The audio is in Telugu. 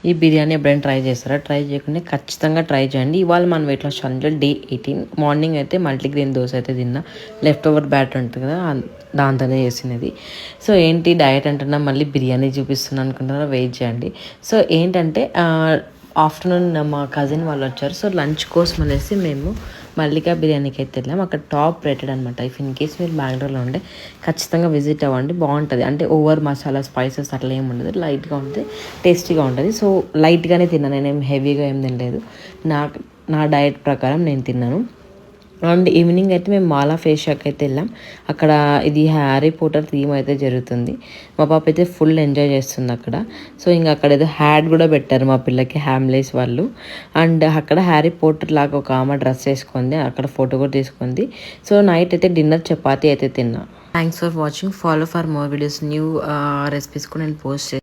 ఈ బిర్యానీ ఎప్పుడైనా ట్రై చేస్తారా? ట్రై చేయకుండా ఖచ్చితంగా ట్రై చేయండి. ఇవాళ మన వెయిట్ లాస్ ఛాలెంజ్లో డే 18. మార్నింగ్ అయితే మల్టీగ్రెయిన్ దోశ అయితే తిన్నా. లెఫ్ట్ ఓవర్ బ్యాటర్ ఉంటుంది కదా, దాంతోనే చేసినది. సో ఏంటి డయట్ అంటున్నా, మళ్ళీ బిర్యానీ చూపిస్తున్నాను అనుకుంటున్నారా? వెయిట్ చేయండి. సో ఏంటంటే ఆఫ్టర్నూన్ మా కజిన్ వాళ్ళు వచ్చారు. సో లంచ్ కోసం అనేసి మేము మల్లికా బిర్యానీకి అయితే వెళ్ళాం. అక్కడ టాప్ రేటెడ్ అనమాట. ఇఫ్ ఇన్ కేస్ మీరు బెంగళూరులో ఉంటే ఖచ్చితంగా విజిట్ అవ్వండి, బాగుంటుంది. అంటే ఓవర్ మసాలా స్పైసెస్ అట్లా ఏమి ఉండదు, లైట్గా ఉంటుంది, టేస్టీగా ఉంటుంది. సో లైట్గానే తిన్నాను, నేనేం హెవీగా ఏం తినలేదు. నా డయట్ ప్రకారం నేను తిన్నాను. అండ్ ఈవినింగ్ అయితే మేము మాలా ఫేస్ షాక్ అయితే వెళ్ళాం. అక్కడ ఇది హ్యారీ పోటర్ థీమ్ అయితే జరుగుతుంది. మా పాప అయితే ఫుల్ ఎంజాయ్ చేస్తుంది అక్కడ. సో ఇంకా అక్కడ ఏదో హ్యాడ్ కూడా పెట్టారు మా పిల్లకి, హ్యామ్లేస్ వాళ్ళు. అండ్ అక్కడ హ్యారీ పోటర్ లాగా ఒక ఆమె డ్రెస్ వేసుకుంది, అక్కడ ఫోటో కూడా తీసుకుంది. సో నైట్ అయితే డిన్నర్ చపాతీ అయితే తిన్నా. Thanks for watching. Follow for more videos, new recipes కూడా నేను పోస్ట్